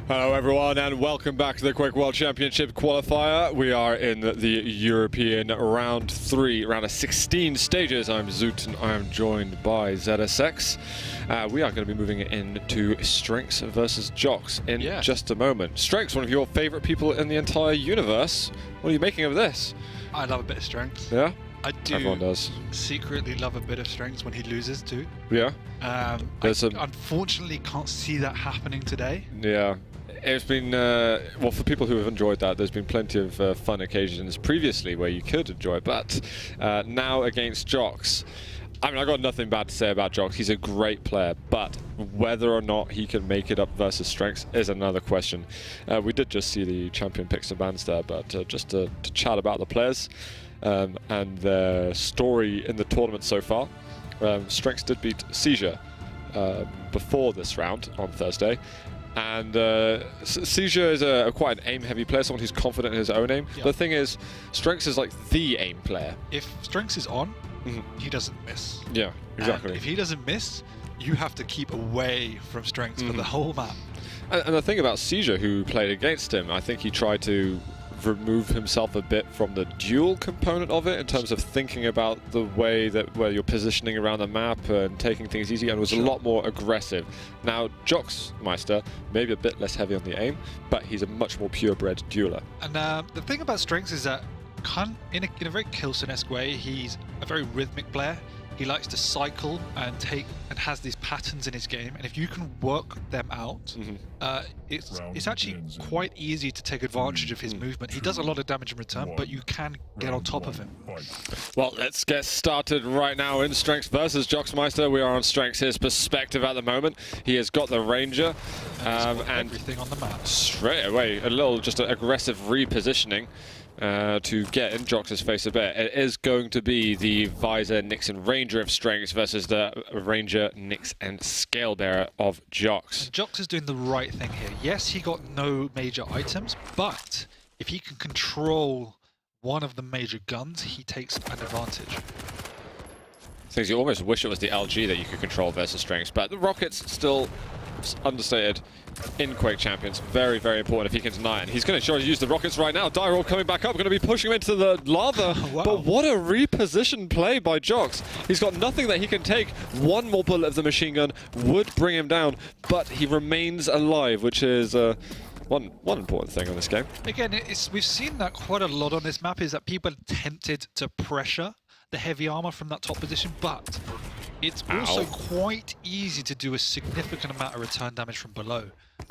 Hello everyone and welcome back to the Quake World Championship qualifier. We are in the European round 3, round of 16 stages. I'm Zoot and I am joined by ZSX. We are going to be moving into Strenx versus Jox in just a moment. Strenx, one of your favorite people in the entire universe. What are you making of this? I love a bit of Strenx. Yeah? I do. Everyone does. Secretly love a bit of Strenx when he loses too. Yeah? I unfortunately can't see that happening today. Yeah. It's been, well, for people who have enjoyed that, there's been plenty of fun occasions previously where you could enjoy it, but now against Jox, I mean, I got nothing bad to say about Jox. He's a great player, but whether or not he can make it up versus Strenx is another question. We did just see the champion picks and bans there, but just to chat about the players and their story in the tournament so far, Strenx did beat Seizure before this round on Thursday. And Seizure is quite an aim-heavy player, someone who's confident in his own aim. Yep. The thing is, Strenx is like the aim player. If Strenx is on, he doesn't miss. Yeah, exactly. And if he doesn't miss, you have to keep away from Strenx for the whole map. And the thing about Seizure, who played against him, I think he tried to remove himself a bit from the duel component of it in terms of thinking about the way that where you're positioning around the map and taking things easy, and was a lot more aggressive. Now Jox Meister maybe a bit less heavy on the aim, but he's a much more purebred dueler. And the thing about Strenx is that in a very Kilson-esque way, he's a very rhythmic player. He likes to cycle and has these patterns in his game, and if you can work them out, it's actually quite easy to take advantage of his movement. He does a lot of damage in return, but you can get on top of him. Well, let's get started right now in Strenx versus Jox Meister. We are on Strenx's perspective at the moment. He has got the Ranger and everything on the map. Straight away, a little just an aggressive repositioning to get in Jox's face a bit. It is going to be the Visor, Nyx and Ranger of Strenx versus the Ranger, Nyx and Scalebearer of Jox. And Jox is doing the right thing here. Yes, he got no major items, but if he can control one of the major guns, he takes an advantage. Things you almost wish it was the LG that you could control versus Strenx, but the rockets still understated in Quake Champions. Very, very important if he can deny it. And he's going to try to use the rockets right now. Dire coming back up, going to be pushing him into the lava. Wow. But what a repositioned play by Jox. He's got nothing that he can take. One more bullet of the machine gun would bring him down, but he remains alive, which is one important thing on this game. Again, we've seen that quite a lot on this map, is that people are tempted to pressure the heavy armor from that top position, but it's also quite easy to do a significant amount of return damage from below.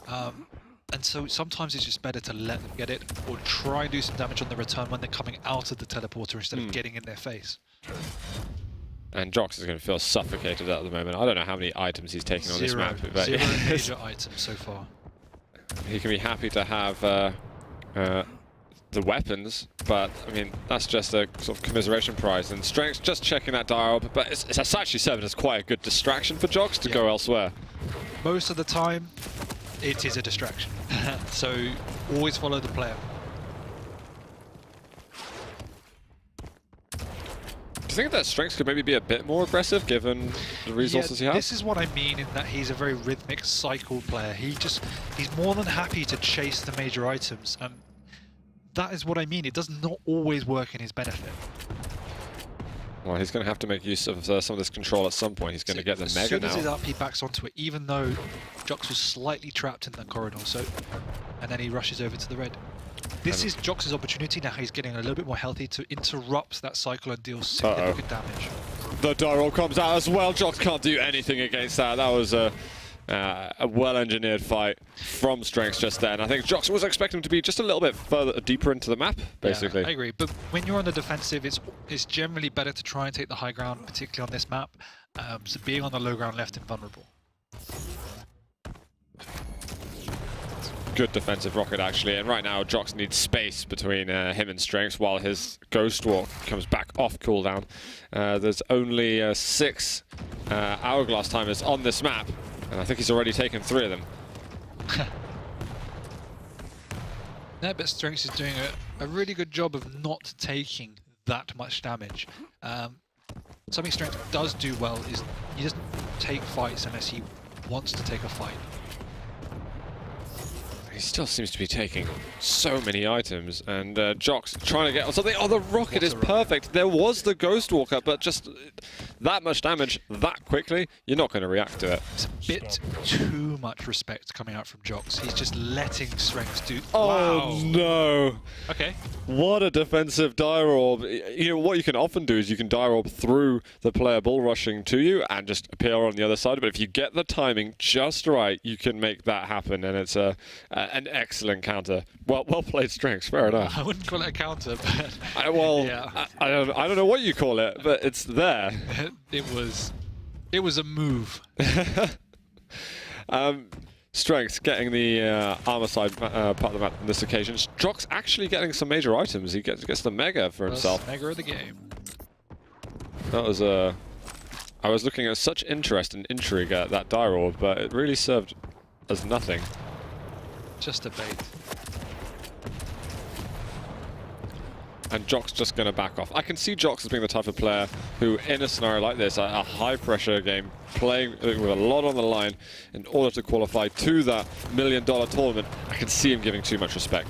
And so sometimes it's just better to let them get it, or try and do some damage on the return when they're coming out of the teleporter instead of getting in their face. And Jox is going to feel suffocated at the moment. I don't know how many items he's taking on this map. But zero major items so far. He can be happy to have the weapons, but I mean, that's just a sort of commiseration prize. And Strenx just checking that dial, but it's actually serving as quite a good distraction for Jox to go elsewhere. Most of the time, it is a distraction. So always follow the player. Do you think that Strenx could maybe be a bit more aggressive given the resources he has? This is what I mean in that he's a very rhythmic cycle player. He's more than happy to chase the major items, and that is what I mean. It does not always work in his benefit. Well, he's going to have to make use of some of this control at some point. He's going to get the Mega now. As soon as his RP backs onto it, even though Jox was slightly trapped in that corridor, and then he rushes over to the red. This is Jox's opportunity now. He's getting a little bit more healthy to interrupt that cycle and deal significant damage. The die roll comes out as well. Jox can't do anything against that. That was a well-engineered fight from Strenx just then. I think Jox was expecting him to be just a little bit further deeper into the map, basically. Yeah, I agree. But when you're on the defensive, it's generally better to try and take the high ground, particularly on this map. So being on the low ground left invulnerable. Good defensive rocket, actually. And right now, Jox needs space between him and Strenx while his Ghost Walk comes back off cooldown. There's only 6 Hourglass timers on this map, and I think he's already taken 3 of them. No, but Strenx is doing a really good job of not taking that much damage. Something Strenx does do well is he doesn't take fights unless he wants to take a fight. He still seems to be taking so many items, and Jock's trying to get on something. Oh, the rocket is perfect. There was the Ghost Walker, but just that much damage that quickly, you're not going to react to it. It's a bit too much respect coming out from Jox. He's just letting Strenx do. Oh, wow. no. Okay. What a defensive dire orb. You know, what you can often do is you can dire orb through the player bull rushing to you and just appear on the other side. But if you get the timing just right, you can make that happen, and it's an excellent counter. Well played, Strenx. Fair enough. I wouldn't call it a counter, but yeah. I don't know what you call it, but it's there. It was a move. Strenx getting the armor side part of the map on this occasion. Jock's actually getting some major items. He gets the mega for himself. Mega of the game. That was I was looking at such interest and intrigue at that dire orb, but it really served as nothing. Just a bait. And Jock's just going to back off. I can see Jox as being the type of player who, in a scenario like this, a high-pressure game, playing with a lot on the line in order to qualify to that $1 million tournament, I can see him giving too much respect.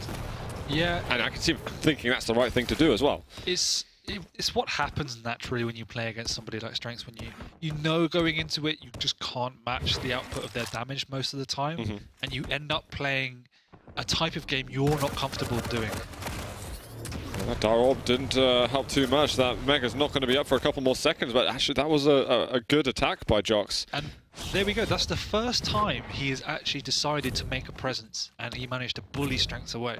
Yeah. And I can see him thinking that's the right thing to do as well. It's what happens naturally when you play against somebody like Strenx, when you know going into it you just can't match the output of their damage most of the time, and you end up playing a type of game you're not comfortable doing. Well, that dire orb didn't help too much. That mega's not going to be up for a couple more seconds, but actually that was a good attack by Jox. And there we go. That's the first time he has actually decided to make a presence, and he managed to bully Strenx away.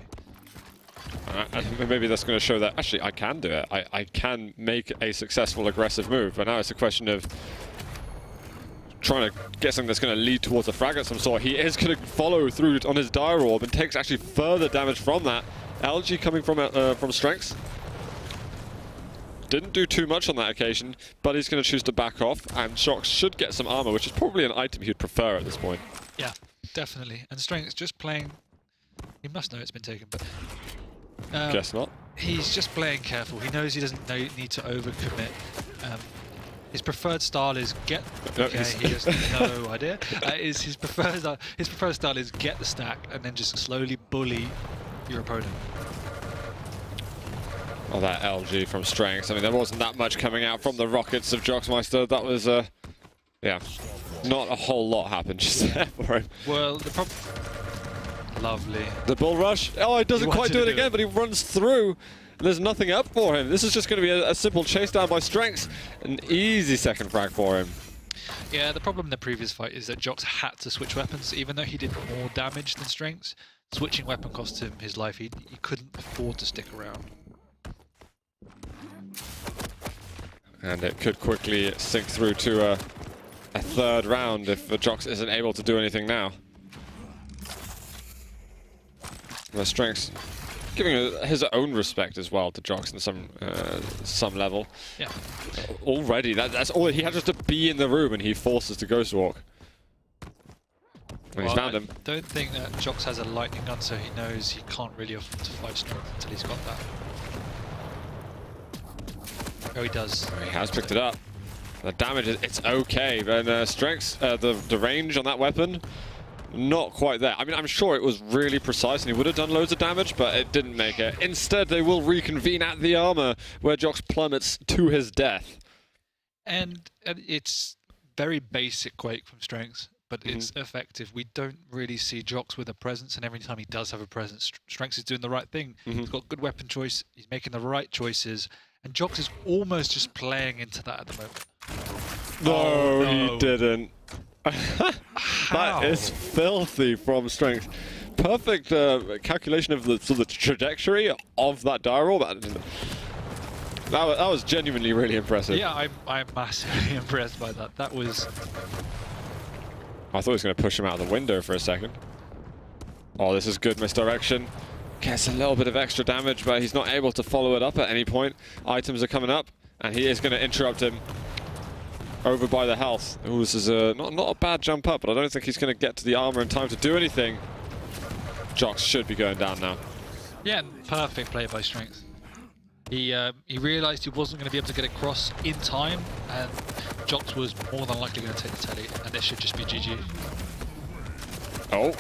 Maybe that's going to show that actually I can do it. I can make a successful aggressive move, but now it's a question of trying to get something that's going to lead towards a frag of some sort. He is going to follow through on his dire orb and takes actually further damage from that. LG coming from Strenx. Didn't do too much on that occasion, but he's going to choose to back off, and Jox should get some armor, which is probably an item he'd prefer at this point. Yeah, definitely. And Strenx just playing. He must know it's been taken, but guess not. He's just playing careful. He knows he doesn't need to overcommit. His preferred style is get. Okay, he has no idea. His preferred style is get the stack and then just slowly bully your opponent. Oh, that LG from Strenx. I mean, there wasn't that much coming out from the rockets of Joxmeister. That was, yeah, not a whole lot happened just there for him. Well, the problem. Lovely. The bull rush. Oh, he doesn't quite do it again, but he runs through. There's nothing up for him. This is just going to be a simple chase down by Strenx. An easy second frag for him. Yeah, the problem in the previous fight is that Jox had to switch weapons, even though he did more damage than Strenx. Switching weapon cost him his life. He couldn't afford to stick around. And it could quickly sink through to a third round if Jox isn't able to do anything now. Strenx giving his own respect as well to Jox in some level. Yeah. Already, that's all. He had just to be in the room, and he forces to Ghost Walk. And he's found him. I don't think that Jox has a lightning gun, so he knows he can't really afford to fight Strenx until he's got that. Oh, he does. He has picked it up. The damage, it's okay. And Strenx, the range on that weapon, not quite there. I mean, I'm sure it was really precise and he would have done loads of damage, but it didn't make it. Instead, they will reconvene at the armor, where Jox plummets to his death. And it's very basic Quake from Strenx, but it's effective. We don't really see Jox with a presence, and every time he does have a presence, Strenx is doing the right thing. He's got good weapon choice, he's making the right choices, and Jox is almost just playing into that at the moment. No, he didn't. That is filthy from Strenx. Perfect calculation of the trajectory of that dire orb. That was genuinely really impressive. Yeah, I'm massively impressed by that. That was... I thought he was going to push him out of the window for a second. Oh, this is good misdirection. Gets a little bit of extra damage, but he's not able to follow it up at any point. Items are coming up, and he is going to interrupt him over by the health. Ooh, this is not a bad jump up, but I don't think he's going to get to the armor in time to do anything. Jox should be going down now. Yeah, perfect play by Strenx. He realised he wasn't going to be able to get across in time, and Jox was more than likely going to take the telly, and this should just be GG. Oh,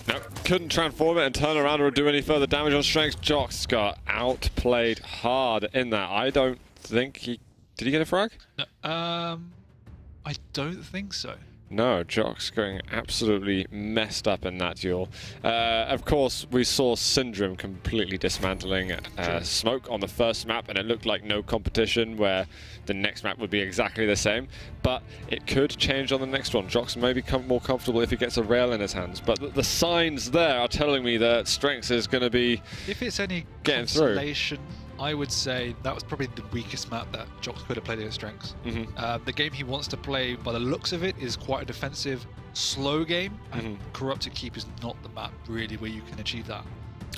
no, couldn't transform it and turn around or do any further damage on Strenx. Jox got outplayed hard in that. I don't think he... Did he get a frag? No, I don't think so. No, Jox going absolutely messed up in that duel. Of course, we saw Syndrome completely dismantling Smoke on the first map, and it looked like no competition, where the next map would be exactly the same. But it could change on the next one. Jox may become more comfortable if he gets a rail in his hands. But the signs there are telling me that Strenx is going to be if it's any getting consolation, I would say that was probably the weakest map that Jox could have played against Strenx. The game he wants to play, by the looks of it, is quite a defensive, slow game, and Corrupted Keep is not the map really where you can achieve that.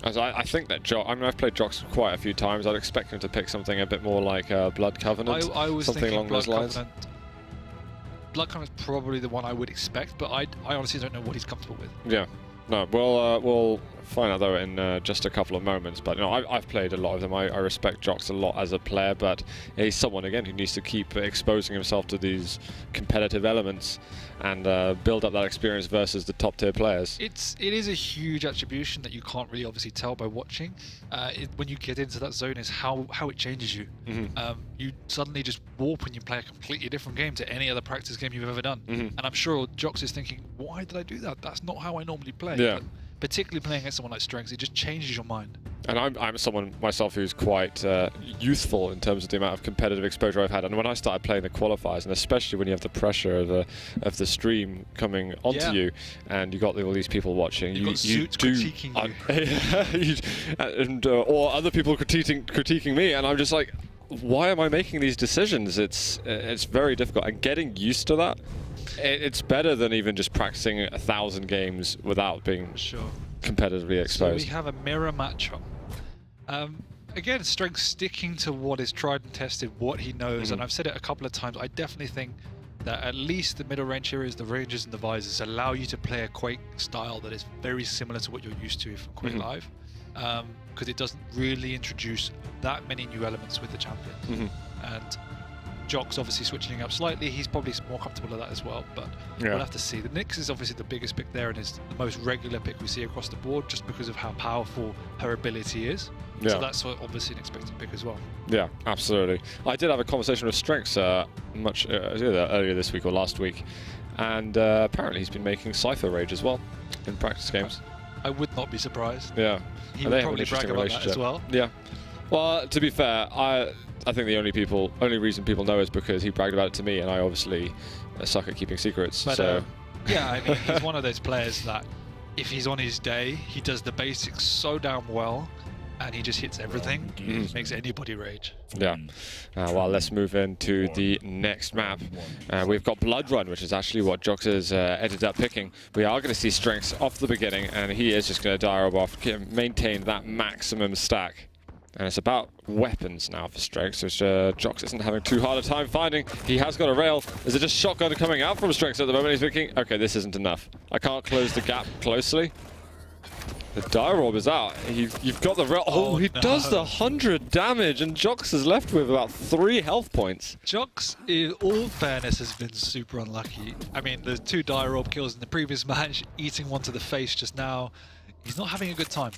As I think that Jox, I mean, I've played Jox quite a few times. I'd expect him to pick something a bit more like Blood Covenant, I was something thinking along Blood those lines. Covenant. Blood Covenant is probably the one I would expect, but I honestly don't know what he's comfortable with. Yeah. No, we'll find out though in just a couple of moments. But no, I've played a lot of them. I respect Jox a lot as a player, but he's someone again who needs to keep exposing himself to these competitive elements and build up that experience versus the top tier players. It is a huge attribution that you can't really obviously tell by watching. When you get into that zone, is how it changes you. You suddenly just warp when you play a completely different game to any other practice game you've ever done. And I'm sure Jox is thinking, why did I do that? That's not how I normally play. Yeah. But particularly playing against someone like Strenx, it just changes your mind. And I'm someone myself who's quite youthful in terms of the amount of competitive exposure I've had. And when I started playing the qualifiers, and especially when you have the pressure of the stream coming onto you, and you got all these people watching, You've got suits critiquing you, or other people critiquing me, and I'm just like, why am I making these decisions? It's very difficult, and getting used to that. It's better than even just practicing 1,000 games without being competitively exposed. So we have a mirror matchup. Again, Strenx sticking to what is tried and tested, what he knows, and I've said it a couple of times. I definitely think that at least the middle range areas, the ranges and the visors, allow you to play a Quake style that is very similar to what you're used to from Quake Live, because it doesn't really introduce that many new elements with the champion. And Jox obviously switching up slightly, he's probably more comfortable with that as well, but we'll have to see. The Nyx is obviously the biggest pick there and is the most regular pick we see across the board just because of how powerful her ability is. So that's obviously an expected pick as well. Yeah, absolutely. I did have a conversation with Strenx earlier this week or last week, and apparently he's been making Cypher Rage as well in practice games. I would not be surprised. Yeah. He would probably brag about that as well. Yeah. Well, to be fair, I think the only reason people know is because he bragged about it to me, and I obviously suck at keeping secrets. But, so yeah, I mean, he's one of those players that if he's on his day, he does the basics so damn well, and he just hits everything. He makes anybody rage. Yeah. Well, let's move into the next map. We've got Blood Run, which is actually what Jox has ended up picking. We are going to see Strenx off the beginning, and he is just going to dive off, maintain that maximum stack. And it's about weapons now for Strenx, which Jox isn't having too hard a time finding. He has got a rail. Is it just shotgun coming out from Strenx at the moment? He's thinking, okay, this isn't enough. I can't close the gap closely. The dire orb is out. You've got the rail. Oh, he does the 100 damage, and Jox is left with about 3 health points. Jox, in all fairness, has been super unlucky. I mean, the 2 dire orb kills in the previous match, eating one to the face just now. He's not having a good time.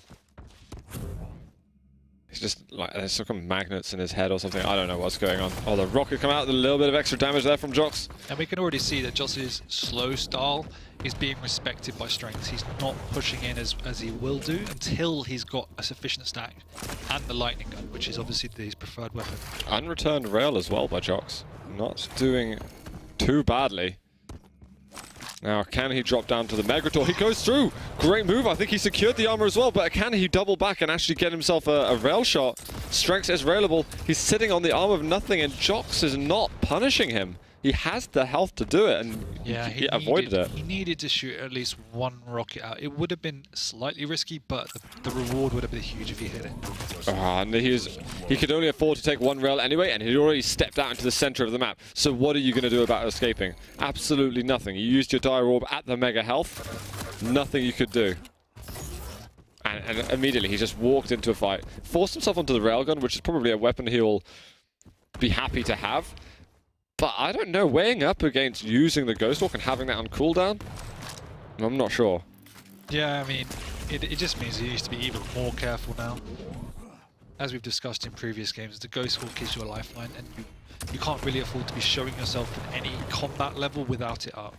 He's just like, there's some magnets in his head or something. I don't know what's going on. Oh, the rocket come out with a little bit of extra damage there from Jox. And we can already see that Jox's slow style is being respected by Strenx. He's not pushing in as he will do until he's got a sufficient stack. And the lightning gun, which is obviously his preferred weapon. Unreturned rail as well by Jox. Not doing too badly. Now, can he drop down to the Megator? He goes through! Great move. I think he secured the armor as well, but can he double back and actually get himself a rail shot? Strenx is railable. He's sitting on the arm of nothing, and Jox is not punishing him. He has the health to do it, and yeah, he avoided it. He needed to shoot at least one rocket out. It would have been slightly risky, but the reward would have been huge if he hit it. And he could only afford to take one rail anyway, and he'd already stepped out into the center of the map. So what are you going to do about escaping? Absolutely nothing. You used your dire orb at the mega health. Nothing you could do. And immediately he just walked into a fight, forced himself onto the railgun, which is probably a weapon he'll be happy to have. But I don't know, weighing up against using the Ghost Walk and having that on cooldown, I'm not sure. Yeah, I mean, it just means he needs to be even more careful now. As we've discussed in previous games, the Ghost Walk is your lifeline, and you can't really afford to be showing yourself at any combat level without it up.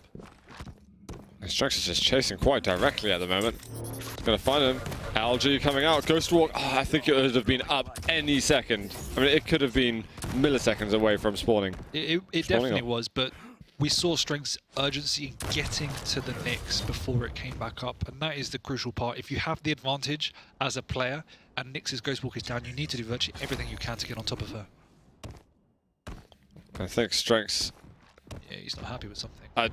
Strenx is just chasing quite directly at the moment. Gonna find him. LG coming out. Ghost Walk. Oh, I think it would have been up any second. I mean, it could have been milliseconds away from spawning. It definitely was, but we saw Strenx's urgency in getting to the Nyx before it came back up, and that is the crucial part. If you have the advantage as a player and Nyx's Ghost Walk is down, you need to do virtually everything you can to get on top of her. I think Strenx... Yeah, he's not happy with something. I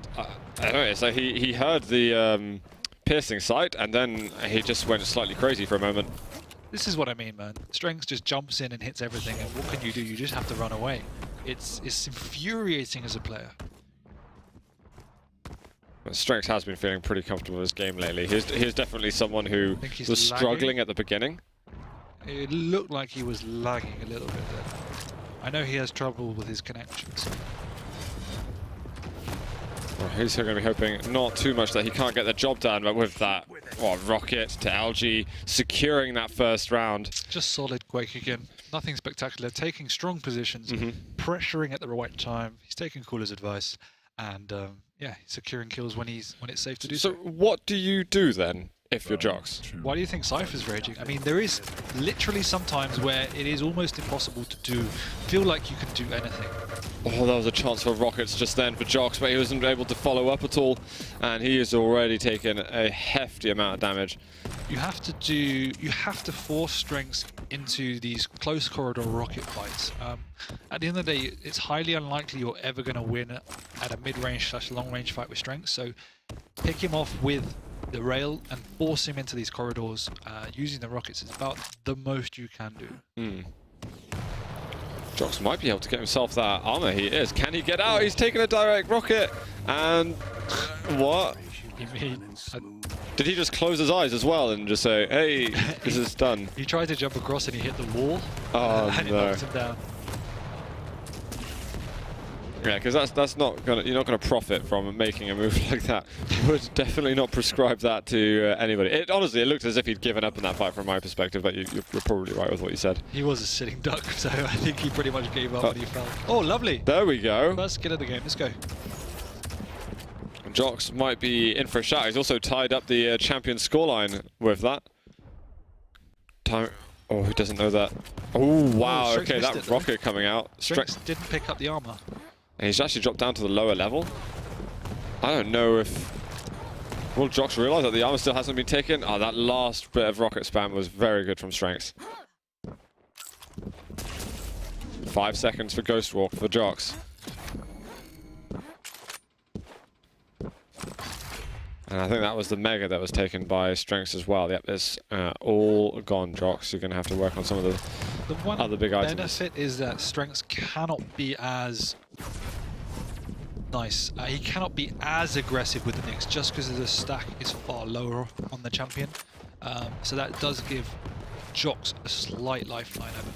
don't know, so he heard the piercing sight, and then he just went slightly crazy for a moment. This is what I mean, man. Strenx just jumps in and hits everything, and what can you do? You just have to run away. It's infuriating as a player. But Strenx has been feeling pretty comfortable with his game lately. He's definitely someone who was struggling at the beginning. It looked like he was lagging a little bit there. I know he has trouble with his connections. Well, he's going to be hoping not too much that he can't get the job done, but with that rocket to LG, securing that first round. Just solid Quake again. Nothing spectacular. Taking strong positions, pressuring at the right time. He's taking Cooler's advice, and yeah, securing kills when it's safe to do so. So what do you do then if you're Jox? Why do you think Cypher's raging? I mean, there is literally some times where it is almost impossible to feel like you can do anything. Oh, there was a chance for rockets just then for Jox, but he wasn't able to follow up at all, and he has already taken a hefty amount of damage. You have to force Strenx into these close corridor rocket fights. At the end of the day, it's highly unlikely you're ever going to win at a mid-range / long-range fight with Strenx, so pick him off with the rail and force him into these corridors using the rockets is about the most you can do. Jox might be able to get himself that armor. He is. Can he get out? He's taking a direct rocket. And what? Did he just close his eyes as well and just say, hey, this is done? He tried to jump across and he hit the wall. Oh, and no. it knocked him down. Yeah, because that's not gonna. You're not gonna profit from making a move like that. Would definitely not prescribe that to anybody. Honestly, it looked as if he'd given up in that fight from my perspective, but you're probably right with what you said. He was a sitting duck, so I think he pretty much gave up when he fell. Oh, lovely! There we go. First kill of the game. Let's go. Jox might be in for a shot. He's also tied up the champion scoreline with that. Oh, he doesn't know that. Oh, wow. Okay, that rocket coming out. Strenx didn't pick up the armor. And he's actually dropped down to the lower level. I don't know if... Will Jox realize that the armor still hasn't been taken? Oh, that last bit of rocket spam was very good from Strenx. 5 seconds for Ghost Walk for Jox. And I think that was the Mega that was taken by Strenx as well. Yep, it's all gone, Jox. You're going to have to work on some of the other big items. The benefit is that Strenx cannot be as... nice. He cannot be as aggressive with the Nyx just because the stack is far lower on the champion. So that does give Jox a slight lifeline over.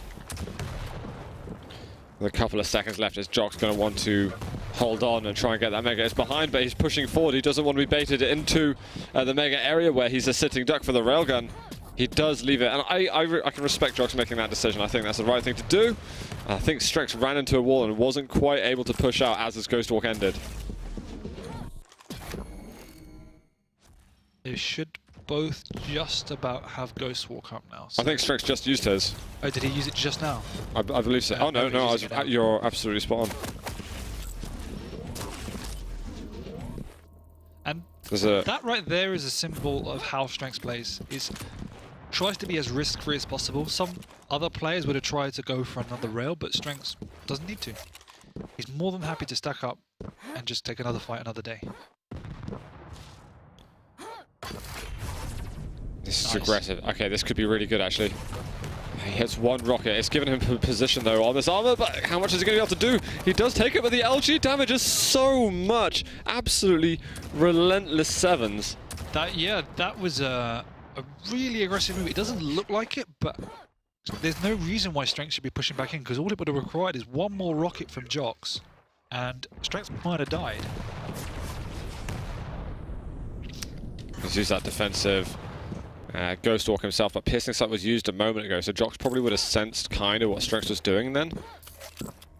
With a couple of seconds left, is Jox going to want to hold on and try and get that Mega? It's behind, but he's pushing forward. He doesn't want to be baited into the Mega area where he's a sitting duck for the railgun. He does leave it, and I can respect Jox making that decision. I think that's the right thing to do. I think Strenx ran into a wall and wasn't quite able to push out as his Ghost Walk ended. They should both just about have Ghost Walk up now. So. I think Strenx just used his. Oh, did he use it just now? I believe so. Oh, no, you're absolutely spot on. And that right there is a symbol of how Strenx plays. Tries to be as risk-free as possible. Some other players would have tried to go for another rail, but Strenx doesn't need to. He's more than happy to stack up and just take another fight another day. This is aggressive. Okay, this could be really good, actually. He hits one rocket. It's given him position, though, on this armor, but how much is he going to be able to do? He does take it, but the LG damages so much. Absolutely relentless sevens. That was a really aggressive move. It doesn't look like it, but there's no reason why Strenx should be pushing back in, because all it would have required is one more rocket from Jox, and Strenx might have died. He's used that defensive Ghost Walk himself, but Piercing Sight was used a moment ago, so Jox probably would have sensed kind of what Strenx was doing then.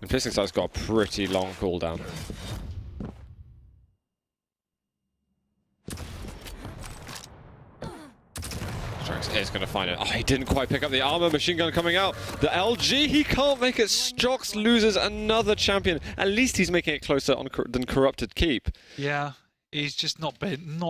And Piercing Sight's got a pretty long cooldown. Strenx is going to find it. Oh, he didn't quite pick up the armor. Machine gun coming out. The LG, he can't make it. Jox loses another champion. At least he's making it closer than Corrupted Keep. Yeah. He's just not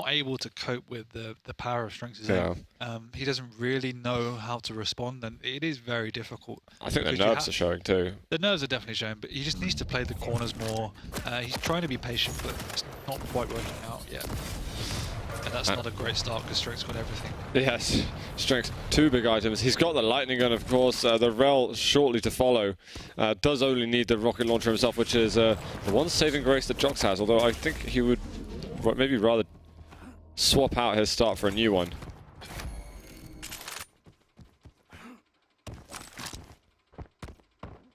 able to cope with the power of Strenx's aim. He doesn't really know how to respond, and it is very difficult. I think the nerves are showing too. The nerves are definitely showing, but he just needs to play the corners more. He's trying to be patient, but it's not quite working out yet. And that's not a great start because Strenx got everything. Yes, Strenx, 2 big items. He's got the lightning gun, of course. The Rel shortly to follow. Does only need the rocket launcher himself, which is the one saving grace that Jox has, although I think he would maybe rather swap out his start for a new one.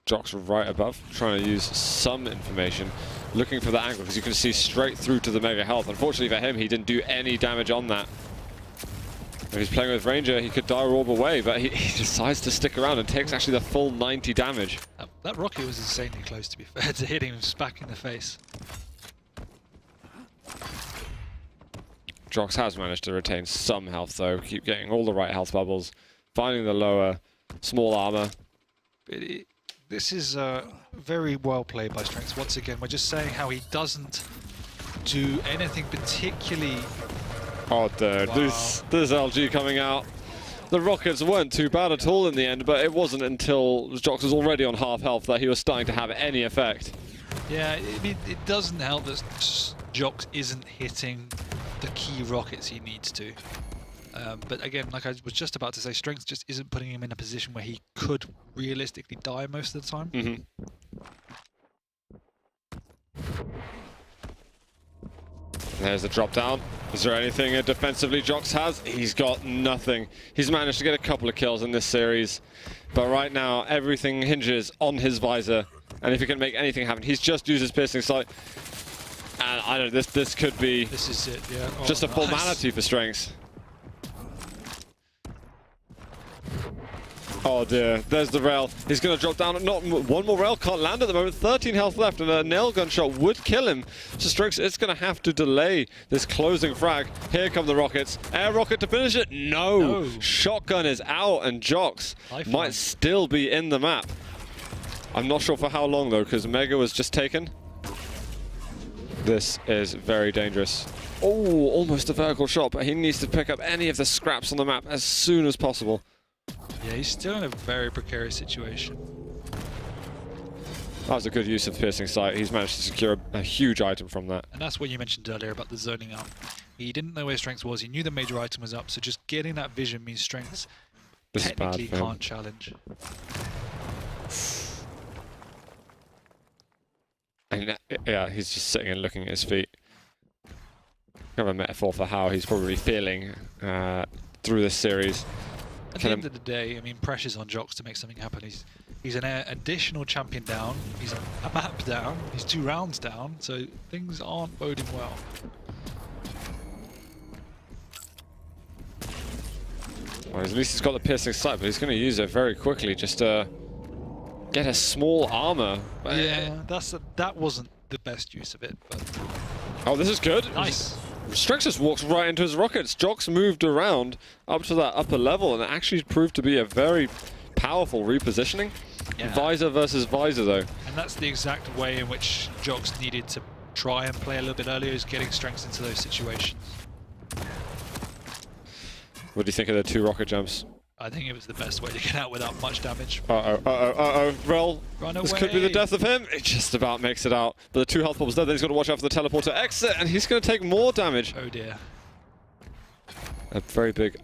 Jox right above, trying to use some information, looking for the angle, because you can see straight through to the Mega Health. Unfortunately for him, he didn't do any damage on that. If he's playing with Ranger, he could Dire Orb away, but he decides to stick around and takes actually the full 90 damage. That rocket was insanely close, to be fair, to hitting him back in the face. Jox has managed to retain some health though, keep getting all the right health bubbles, finding the lower, small armor. This is very well played by Strenx. Once again, we're just saying how he doesn't do anything particularly... Oh dude, wow. This LG coming out. The rockets weren't too bad at all in the end, but it wasn't until Jox was already on half health that he was starting to have any effect. Yeah, I mean, it doesn't help that Jox isn't hitting the key rockets he needs to. But again, like I was just about to say, Strenx just isn't putting him in a position where he could realistically die most of the time. There's the drop down. Is there anything defensively Jox has? He's got nothing. He's managed to get a couple of kills in this series, but right now everything hinges on his visor, and if he can make anything happen, he's just used his Piercing Sight. And I don't know, this could be... This is it, yeah. Oh, just a formality for Strenx. Oh dear, there's the rail. He's going to drop down. Not one more rail, can't land at the moment. 13 health left, and a nail gun shot would kill him. So Strenx is going to have to delay this closing frag. Here come the rockets. Air rocket to finish it. No. Shotgun is out, and Jox might still be in the map. I'm not sure for how long though, because Mega was just taken. This is very dangerous. Oh, almost a vertical shot, but he needs to pick up any of the scraps on the map as soon as possible. Yeah, he's still in a very precarious situation. That was a good use of Piercing Sight. He's managed to secure a huge item from that. And that's what you mentioned earlier about the zoning out. He didn't know where Strenx was. He knew the major item was up, so just getting that vision means Strenx technically can't challenge. And yeah, he's just sitting and looking at his feet. Kind of a metaphor for how he's probably feeling through this series. At the end of the day, I mean, pressure's on Jox to make something happen. He's an additional champion down, he's a map down, he's 2 rounds down, so things aren't boding well. Well, at least he's got the Piercing Sight, but he's going to use it very quickly just to get a small armor. Yeah, that wasn't the best use of it, but... Oh, this is good. Nice. Strenx just walks right into his rockets. Jox moved around up to that upper level, and it actually proved to be a very powerful repositioning. Yeah. Visor versus visor, though. And that's the exact way in which Jox needed to try and play a little bit earlier, is getting Strenx into those situations. What do you think of the 2 rocket jumps? I think it was the best way to get out without much damage. Rel. Run away. This could be the death of him. It just about makes it out. But the 2 health bubbles there, then he's got to watch out for the teleporter exit, and he's going to take more damage. Oh dear. A very big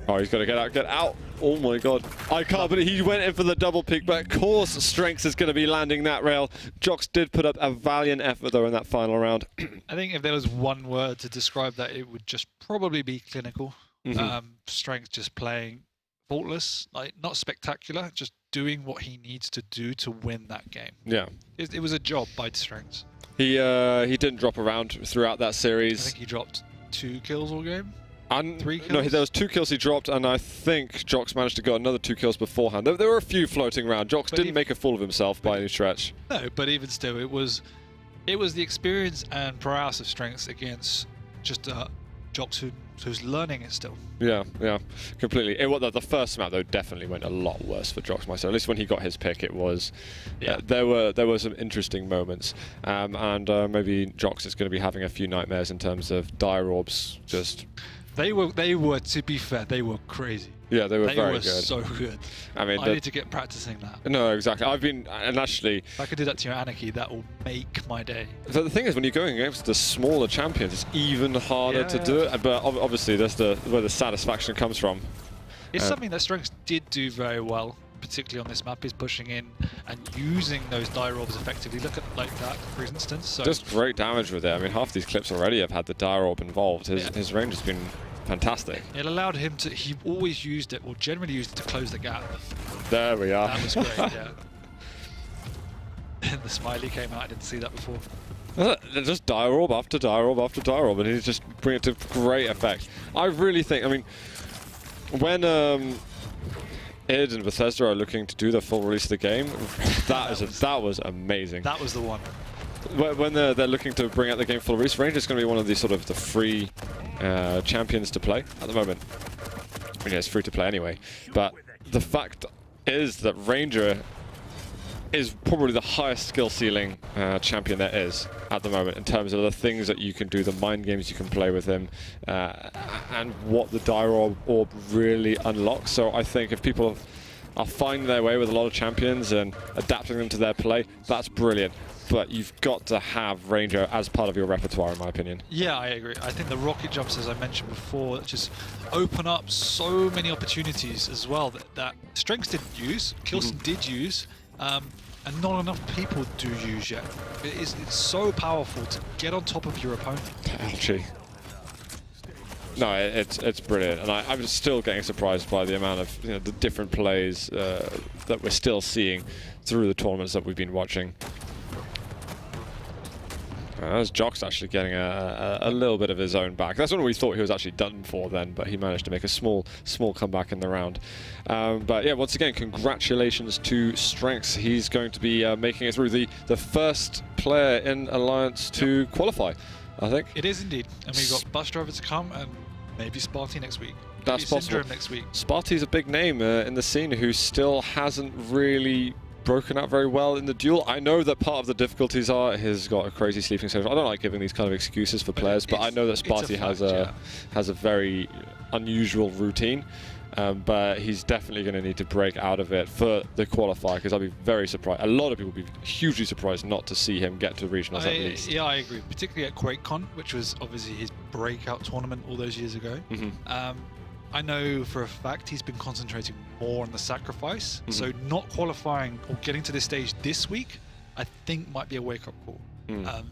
Oh, he's got to get out, get out. Oh my god. I can't believe he went in for the double peak, but of course Strenx is going to be landing that rail. Jox did put up a valiant effort though in that final round. I think if there was one word to describe that, it would just probably be clinical. Strenx just playing faultless, like not spectacular, just doing what he needs to do to win that game. Yeah. It was a job by Strenx. He didn't drop around throughout that series. I think he dropped 2 kills all game. And 3 kills? no, there was 2 kills he dropped, and I think Jox managed to get another 2 kills beforehand. There were a few floating around. Jox didn't make a fool of himself by any stretch. No, but even still, it was the experience and prowess of Strenx against just Jox who's learning it still. Yeah, completely. The first map though definitely went a lot worse for Jox myself. At least when he got his pick, it was. Yeah. There were some interesting moments, and maybe Jox is going to be having a few nightmares in terms of dire orbs. Just. They were, to be fair, they were crazy. Yeah, they were very good. They were so good. I mean, I need to get practicing that. No, exactly. And actually, if I could do that to your Anarchy, that will make my day. So the thing is, when you're going against the smaller champions, it's even harder to do it. But obviously, that's where the satisfaction comes from. It's something that Strenx did do very well, particularly on this map, is pushing in and using those dire orbs effectively. Look at like that, for instance. So just great damage with it. I mean, half these clips already have had the dire orb involved. His range has been fantastic. It allowed him to. He always used it, or generally used it to close the gap. There we are. That was great. Yeah. And the smiley came out. I didn't see that before. Just dire orb after dire orb after dire orb, and he just bring it to great effect. I really think. I mean, when id and Bethesda are looking to do the full release of the game, that was amazing. That was the one. When they're looking to bring out the game full release, Ranger is going to be one of the sort of the free champions to play at the moment. I mean, it's free to play anyway, but the fact is that Ranger is probably the highest skill ceiling champion there is at the moment in terms of the things that you can do, the mind games you can play with him, and what the dire orb really unlocks. So I think if people are finding their way with a lot of champions and adapting them to their play, that's brilliant. But you've got to have Ranger as part of your repertoire, in my opinion. Yeah, I agree. I think the rocket jumps, as I mentioned before, just open up so many opportunities as well that Strenx didn't use, Kilson did use, and not enough people do use yet. It's so powerful to get on top of your opponent. Actually. No, it's brilliant, and I'm still getting surprised by the amount of the different plays that we're still seeing through the tournaments that we've been watching. As Jox actually getting a little bit of his own back. That's when we thought he was actually done for then, but he managed to make a small comeback in the round. But yeah, once again, congratulations to Strenx. He's going to be making it through the first player in Alliance to qualify, I think. It is indeed. And we've got Bus Driver to come and maybe Sparty next week. That's possible. Next week. Sparty's a big name in the scene who still hasn't really broken out very well in the duel. I know that part of the difficulties are he's got a crazy sleeping schedule. I don't like giving these kind of excuses for players, but I know that Sparty has a very unusual routine. But he's definitely going to need to break out of it for the qualifier, because I'll be very surprised. A lot of people will be hugely surprised not to see him get to regionals at least. Yeah, I agree. Particularly at QuakeCon, which was obviously his breakout tournament all those years ago. I know for a fact he's been concentrating more on the sacrifice. So not qualifying or getting to this stage this week, I think might be a wake-up call.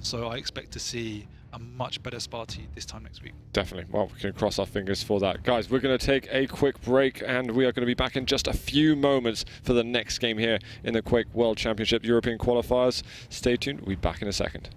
So I expect to see a much better Sparty this time next week. Definitely. Well, we can cross our fingers for that. Guys, we're going to take a quick break, and we are going to be back in just a few moments for the next game here in the Quake World Championship European Qualifiers. Stay tuned. We'll be back in a second.